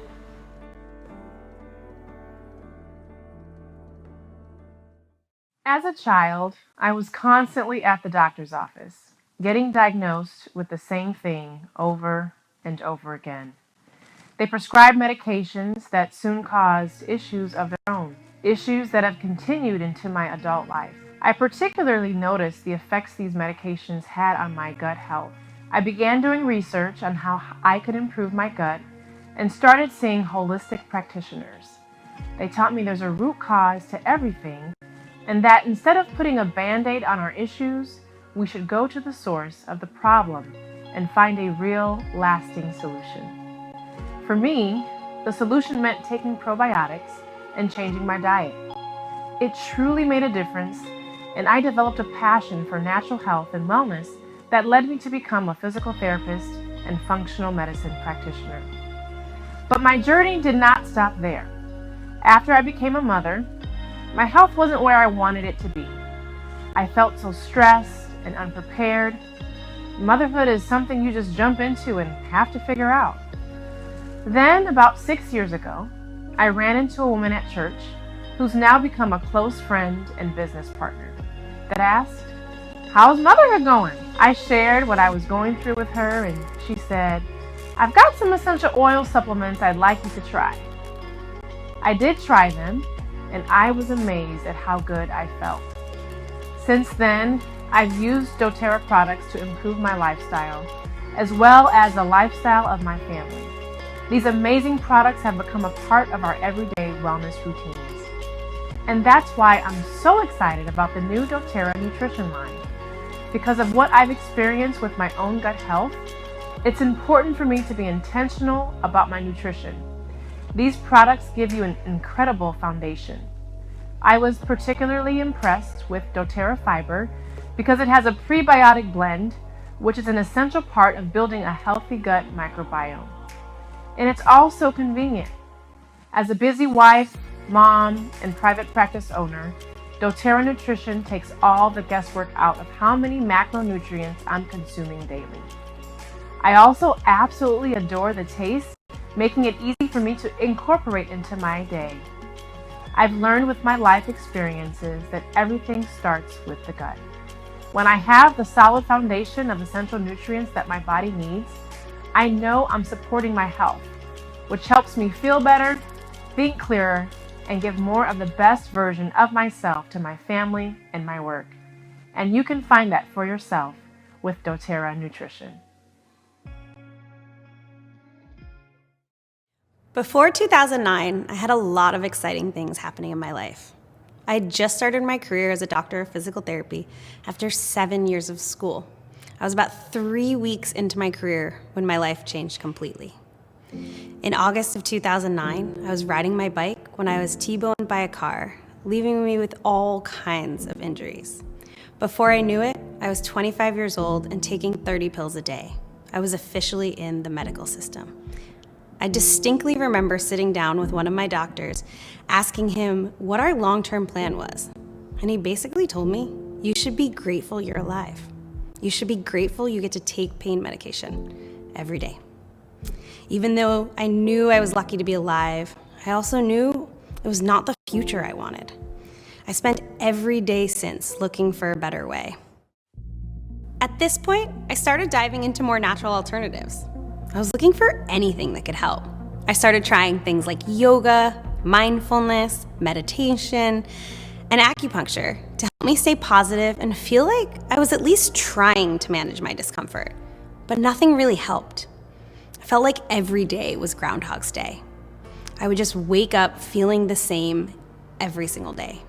As a child, I was constantly at the doctor's office, getting diagnosed with the same thing over and over again. They prescribed medications that soon caused issues of their own, issues that have continued into my adult life. I particularly noticed the effects these medications had on my gut health. I began doing research on how I could improve my gut and started seeing holistic practitioners. They taught me there's a root cause to everything, and that instead of putting a band-aid on our issues, we should go to the source of the problem and find a real, lasting solution. For me, the solution meant taking probiotics and changing my diet. It truly made a difference, and I developed a passion for natural health and wellness that led me to become a physical therapist and functional medicine practitioner. But my journey did not stop there. After I became a mother, my health wasn't where I wanted it to be. I felt so stressed and unprepared. Motherhood is something you just jump into and have to figure out. Then, about 6 years ago, I ran into a woman at church who's now become a close friend and business partner that asked, "How's motherhood going?" I shared what I was going through with her, and she said, "I've got some essential oil supplements I'd like you to try." I did try them, and I was amazed at how good I felt. Since then, I've used doTERRA products to improve my lifestyle, as well as the lifestyle of my family. These amazing products have become a part of our everyday wellness routines. And that's why I'm so excited about the new doTERRA nutrition line. Because of what I've experienced with my own gut health, it's important for me to be intentional about my nutrition. These products give you an incredible foundation. I was particularly impressed with doTERRA Fiber because it has a prebiotic blend, which is an essential part of building a healthy gut microbiome. And it's also convenient. As a busy wife, mom, and private practice owner, doTERRA Nutrition takes all the guesswork out of how many macronutrients I'm consuming daily. I also absolutely adore the taste, making it easy for me to incorporate into my day. I've learned with my life experiences that everything starts with the gut. When I have the solid foundation of essential nutrients that my body needs, I know I'm supporting my health, which helps me feel better, think clearer, and give more of the best version of myself to my family and my work. And you can find that for yourself with doTERRA Nutrition. Before 2009, I had a lot of exciting things happening in my life. I had just started my career as a doctor of physical therapy after 7 years of school. I was about 3 weeks into my career when my life changed completely. In August of 2009, I was riding my bike when I was T-boned by a car, leaving me with all kinds of injuries. Before I knew it, I was 25 years old and taking 30 pills a day. I was officially in the medical system. I distinctly remember sitting down with one of my doctors, asking him what our long-term plan was. And he basically told me, "You should be grateful you're alive. You should be grateful you get to take pain medication every day." Even though I knew I was lucky to be alive, I also knew it was not the future I wanted. I spent every day since looking for a better way. At this point, I started diving into more natural alternatives. I was looking for anything that could help. I started trying things like yoga, mindfulness, meditation, and acupuncture to help me stay positive and feel like I was at least trying to manage my discomfort. But nothing really helped. I felt like every day was Groundhog's Day. I would just wake up feeling the same every single day.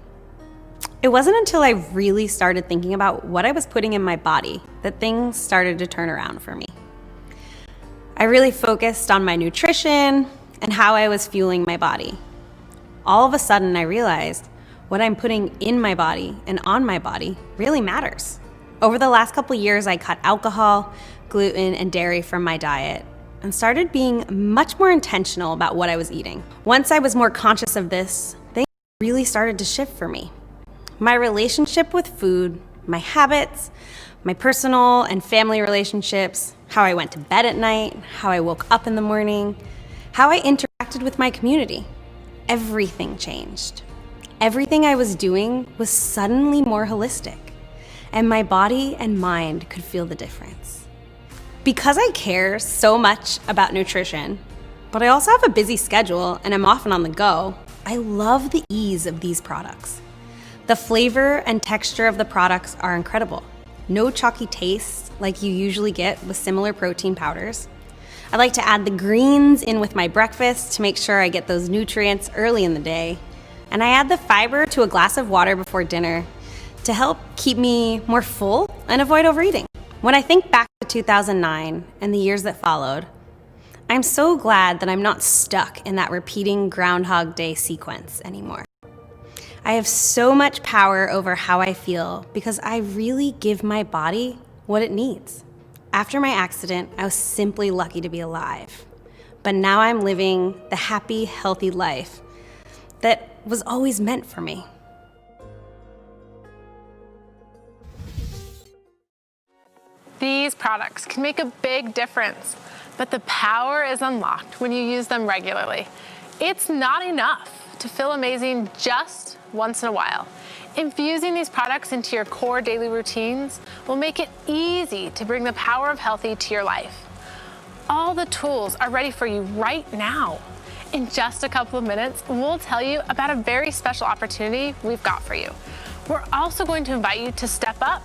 It wasn't until I really started thinking about what I was putting in my body that things started to turn around for me. I really focused on my nutrition and how I was fueling my body. All of a sudden, I realized what I'm putting in my body and on my body really matters. Over the last couple years, I cut alcohol, gluten, and dairy from my diet and started being much more intentional about what I was eating. Once I was more conscious of this, things really started to shift for me. My relationship with food, my habits, my personal and family relationships, how I went to bed at night, how I woke up in the morning, how I interacted with my community. Everything changed. Everything I was doing was suddenly more holistic, and my body and mind could feel the difference. Because I care so much about nutrition, but I also have a busy schedule and I'm often on the go, I love the ease of these products. The flavor and texture of the products are incredible. No chalky taste like you usually get with similar protein powders. I like to add the greens in with my breakfast to make sure I get those nutrients early in the day. And I add the fiber to a glass of water before dinner to help keep me more full and avoid overeating. When I think back to 2009 and the years that followed, I'm so glad that I'm not stuck in that repeating Groundhog Day sequence anymore. I have so much power over how I feel because I really give my body what it needs. After my accident, I was simply lucky to be alive. but now I'm living the happy, healthy life that was always meant for me. These products can make a big difference, but the power is unlocked when you use them regularly. It's not enough to feel amazing just once in a while. Infusing these products into your core daily routines will make it easy to bring the power of healthy to your life. All the tools are ready for you right now. In just a couple of minutes, we'll tell you about a very special opportunity we've got for you. We're also going to invite you to step up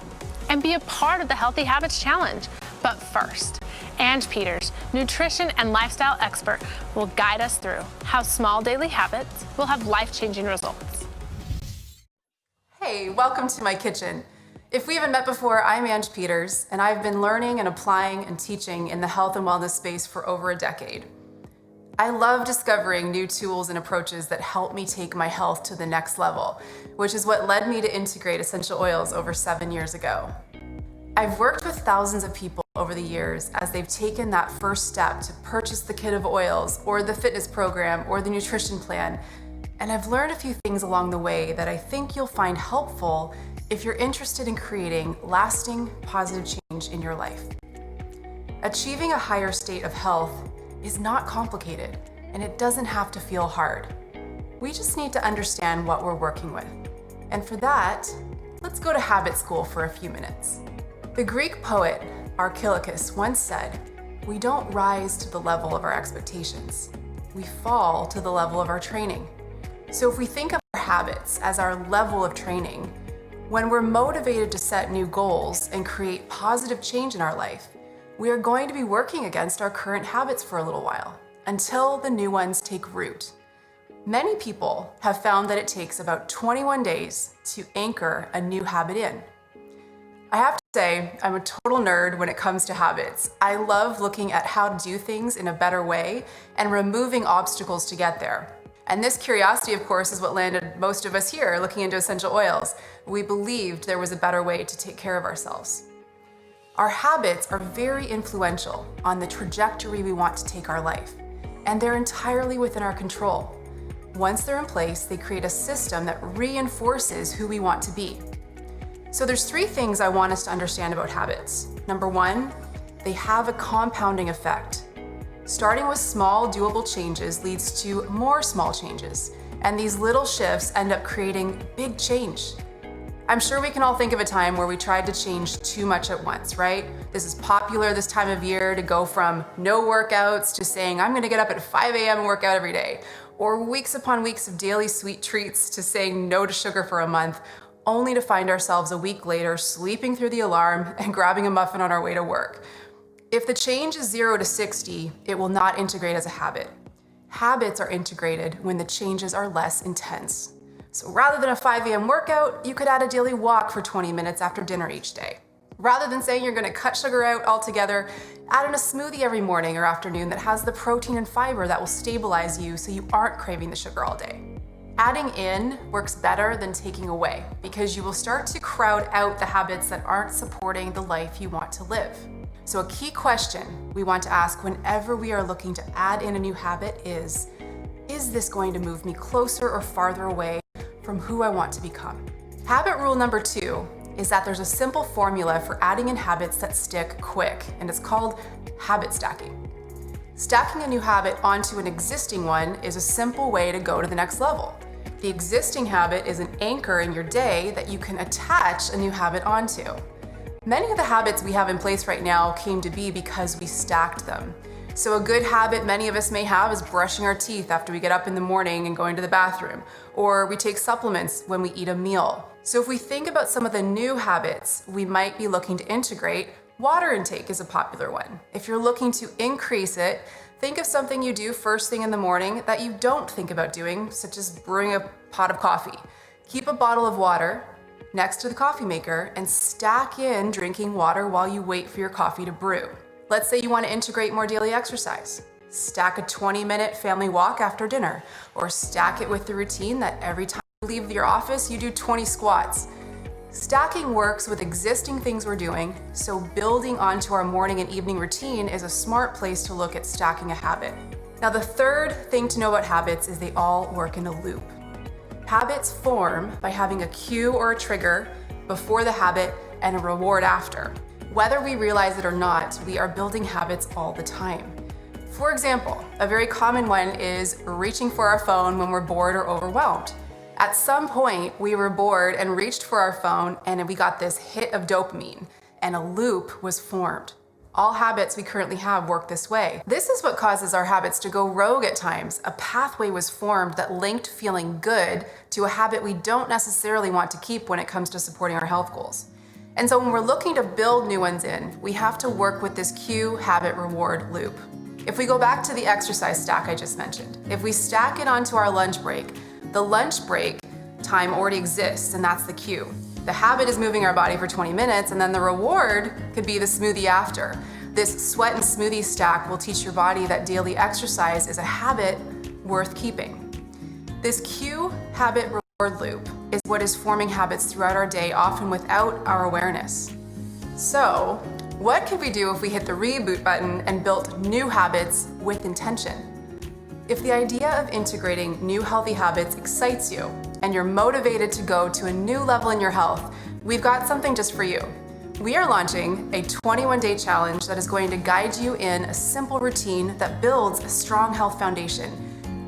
and be a part of the Healthy Habits Challenge. But first, Ange Peters, nutrition and lifestyle expert, will guide us through how small daily habits will have life-changing results. Hey, welcome to my kitchen. If we haven't met before, I'm Ange Peters, and I've been learning and applying and teaching in the health and wellness space for over a decade. I love discovering new tools and approaches that help me take my health to the next level, which is what led me to integrate essential oils over 7 years ago. I've worked with thousands of people over the years as they've taken that first step to purchase the kit of oils or the fitness program or the nutrition plan, and I've learned a few things along the way that I think you'll find helpful if you're interested in creating lasting, positive change in your life. Achieving a higher state of health is not complicated, and it doesn't have to feel hard. We just need to understand what we're working with. And for that, let's go to habit school for a few minutes. The Greek poet Archilochus once said, "We don't rise to the level of our expectations. We fall to the level of our training." So if we think of our habits as our level of training, when we're motivated to set new goals and create positive change in our life, we are going to be working against our current habits for a little while, until the new ones take root. Many people have found that it takes about 21 days to anchor a new habit in. I have to say, I'm a total nerd when it comes to habits. I love looking at how to do things in a better way and removing obstacles to get there. And this curiosity, of course, is what landed most of us here looking into essential oils. We believed there was a better way to take care of ourselves. Our habits are very influential on the trajectory we want to take our life, and they're entirely within our control. Once they're in place, they create a system that reinforces who we want to be. So there's 3 things I want us to understand about habits. Number 1, they have a compounding effect. Starting with small, doable changes leads to more small changes, and these little shifts end up creating big change. I'm sure we can all think of a time where we tried to change too much at once, right? This is popular this time of year to go from no workouts to saying, I'm gonna get up at 5 a.m. and work out every day, or weeks upon weeks of daily sweet treats to saying no to sugar for a month, only to find ourselves a week later sleeping through the alarm and grabbing a muffin on our way to work. If the change is 0 to 60, it will not integrate as a habit. Habits are integrated when the changes are less intense. So rather than a 5 a.m. workout, you could add a daily walk for 20 minutes after dinner each day. Rather than saying you're gonna cut sugar out altogether, add in a smoothie every morning or afternoon that has the protein and fiber that will stabilize you so you aren't craving the sugar all day. Adding in works better than taking away because you will start to crowd out the habits that aren't supporting the life you want to live. So a key question we want to ask whenever we are looking to add in a new habit is this going to move me closer or farther away from who I want to become? Habit rule number 2 is that there's a simple formula for adding in habits that stick quick, and it's called habit stacking. Stacking a new habit onto an existing one is a simple way to go to the next level. The existing habit is an anchor in your day that you can attach a new habit onto. Many of the habits we have in place right now came to be because we stacked them. So a good habit many of us may have is brushing our teeth after we get up in the morning and going to the bathroom, or we take supplements when we eat a meal. So if we think about some of the new habits we might be looking to integrate, water intake is a popular one. If you're looking to increase it, think of something you do first thing in the morning that you don't think about doing, such as brewing a pot of coffee. Keep a bottle of water next to the coffee maker and stack in drinking water while you wait for your coffee to brew. Let's say you want to integrate more daily exercise. Stack a 20-minute family walk after dinner, or stack it with the routine that every time you leave your office, you do 20 squats. Stacking works with existing things we're doing, so building onto our morning and evening routine is a smart place to look at stacking a habit. Now, the third thing to know about habits is they all work in a loop. Habits form by having a cue or a trigger before the habit and a reward after. Whether we realize it or not, we are building habits all the time. For example, a very common one is reaching for our phone when we're bored or overwhelmed. At some point, we were bored and reached for our phone, and we got this hit of dopamine, and a loop was formed. All habits we currently have work this way. This is what causes our habits to go rogue at times. A pathway was formed that linked feeling good to a habit we don't necessarily want to keep when it comes to supporting our health goals. And so when we're looking to build new ones in, we have to work with this cue, habit, reward loop. If we go back to the exercise stack I just mentioned, if we stack it onto our lunch break, the lunch break time already exists, and that's the cue. The habit is moving our body for 20 minutes, and then the reward could be the smoothie after. This sweat and smoothie stack will teach your body that daily exercise is a habit worth keeping. This cue, habit, reward loop is what is forming habits throughout our day, often without our awareness. So, what could we do if we hit the reboot button and built new habits with intention? If the idea of integrating new healthy habits excites you and you're motivated to go to a new level in your health, we've got something just for you. We are launching a 21-day challenge that is going to guide you in a simple routine that builds a strong health foundation.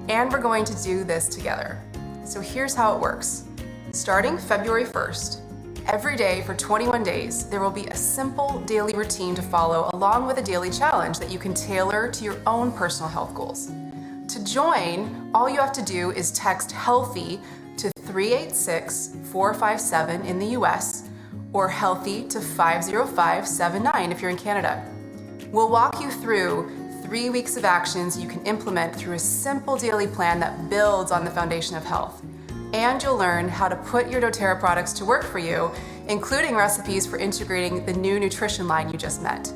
And we're going to do this together. So here's how it works. Starting February 1st, every day for 21 days, there will be a simple daily routine to follow along with a daily challenge that you can tailor to your own personal health goals. To join, all you have to do is text HEALTHY to 386-457 in the US or HEALTHY to 50579 if you're in Canada. We'll walk you through 3 weeks of actions you can implement through a simple daily plan that builds on the foundation of health. And you'll learn how to put your doTERRA products to work for you, including recipes for integrating the new nutrition line you just met.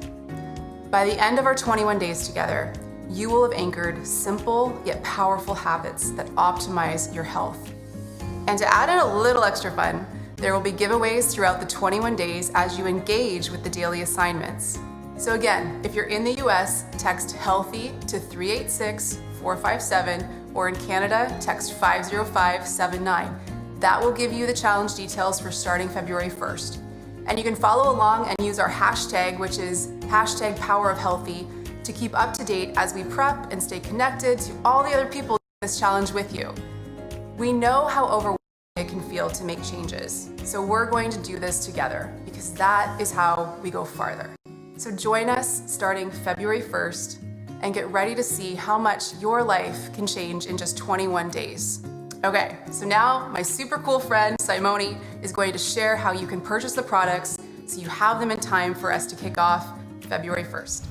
By the end of our 21 days together, you will have anchored simple yet powerful habits that optimize your health. And to add in a little extra fun, there will be giveaways throughout the 21 days as you engage with the daily assignments. So again, if you're in the US, text HEALTHY to 386-457, or in Canada, text 50579. That will give you the challenge details for starting February 1st. And you can follow along and use our hashtag, which is #PowerOfHealthy, to keep up to date as we prep and stay connected to all the other people doing this challenge with you. We know how overwhelming it can feel to make changes, so we're going to do this together because that is how we go farther. So join us starting February 1st and get ready to see how much your life can change in just 21 days. Okay, so now my super cool friend Simone is going to share how you can purchase the products so you have them in time for us to kick off February 1st.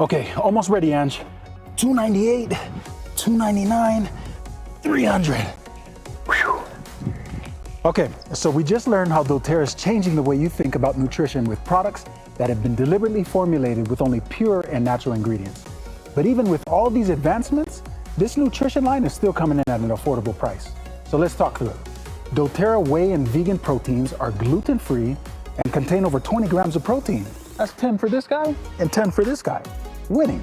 Okay, almost ready, Ange. $298, $299, $300. Whew. Okay, so we just learned how doTERRA is changing the way you think about nutrition with products that have been deliberately formulated with only pure and natural ingredients. But even with all these advancements, this nutrition line is still coming in at an affordable price. So let's talk through it. doTERRA whey and vegan proteins are gluten-free and contain over 20 grams of protein. That's 10 for this guy and 10 for this guy. Winning.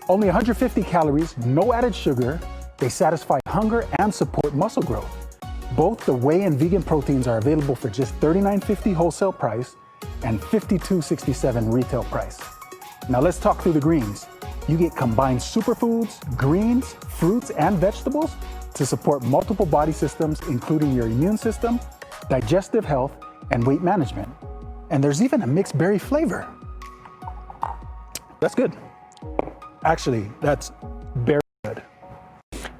Only 150 calories, no added sugar. They satisfy hunger and support muscle growth. Both the whey and vegan proteins are available for just $39.50 wholesale price and $52.67 retail price. Now let's talk through the greens. You get combined superfoods, greens, fruits, and vegetables to support multiple body systems, including your immune system, digestive health, and weight management. And there's even a mixed berry flavor. That's good. Actually, that's very good.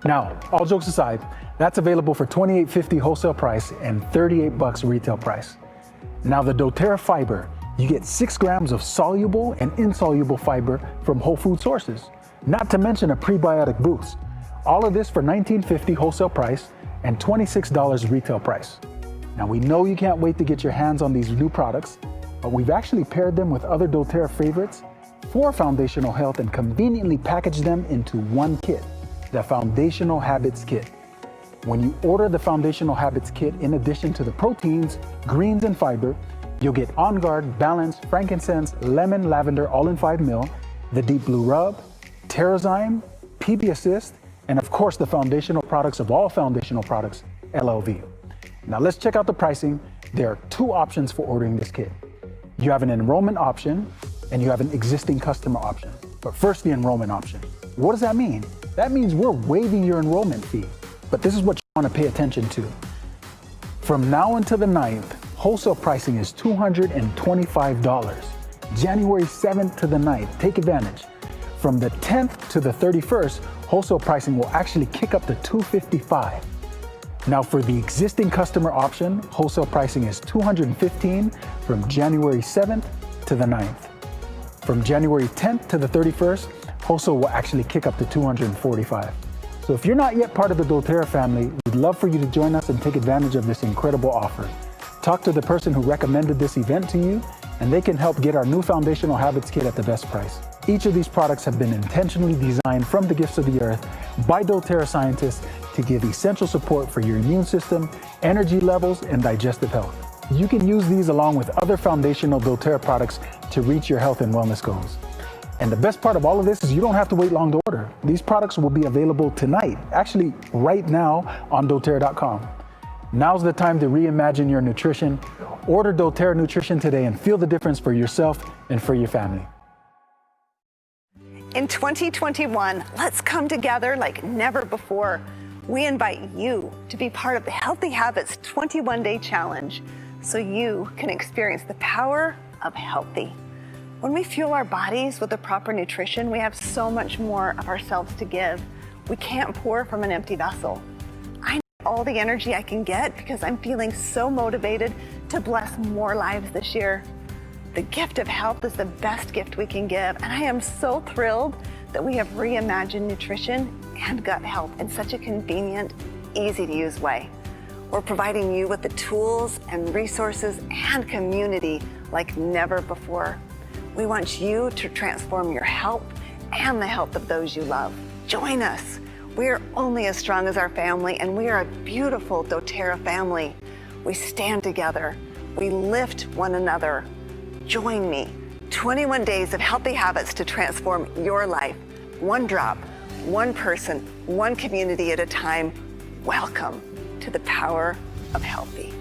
Now, all jokes aside, that's available for $28.50 wholesale price and $38 retail price. Now the doTERRA fiber, you get 6 grams of soluble and insoluble fiber from whole food sources, not to mention a prebiotic boost. All of this for $19.50 wholesale price and $26 retail price. Now we know you can't wait to get your hands on these new products, but we've actually paired them with other doTERRA favorites for foundational health and conveniently packaged them into one kit, the Foundational Habits Kit. When you order the Foundational Habits Kit, in addition to the proteins, greens, and fiber, you'll get On Guard, Balance, Frankincense, Lemon, Lavender, all in 5 ml, the Deep Blue Rub, Terrazyme, PB Assist, and of course the foundational products of all foundational products, LLV. Now let's check out the pricing. There are two options for ordering this kit. You have an enrollment option and you have an existing customer option. But first, the enrollment option. What does that mean? That means we're waiving your enrollment fee. But this is what you want to pay attention to. From now until the 9th, wholesale pricing is $225. January 7th to the 9th, take advantage. From the 10th to the 31st, wholesale pricing will actually kick up to $255. Now for the existing customer option, wholesale pricing is $215 from January 7th to the 9th. From January 10th to the 31st, wholesale will actually kick up to $245. So if you're not yet part of the doTERRA family, we'd love for you to join us and take advantage of this incredible offer. Talk to the person who recommended this event to you, and they can help get our new Foundational Habits Kit at the best price. Each of these products have been intentionally designed from the gifts of the earth by doTERRA scientists to give essential support for your immune system, energy levels, and digestive health. You can use these along with other foundational doTERRA products to reach your health and wellness goals. And the best part of all of this is you don't have to wait long to order. These products will be available tonight, actually right now on doTERRA.com. Now's the time to reimagine your nutrition. Order doTERRA Nutrition today and feel the difference for yourself and for your family. In 2021, let's come together like never before. We invite you to be part of the Healthy Habits 21-Day Challenge so you can experience the power of healthy. When we fuel our bodies with the proper nutrition, we have so much more of ourselves to give. We can't pour from an empty vessel. I need all the energy I can get because I'm feeling so motivated to bless more lives this year. The gift of health is the best gift we can give, and I am so thrilled that we have reimagined nutrition and gut health in such a convenient, easy-to-use way. We're providing you with the tools and resources and community like never before. We want you to transform your health and the health of those you love. Join us. We are only as strong as our family, and we are a beautiful doTERRA family. We stand together. We lift one another. Join me. 21 days of healthy habits to transform your life. One drop, one person, one community at a time. Welcome to the power of healthy.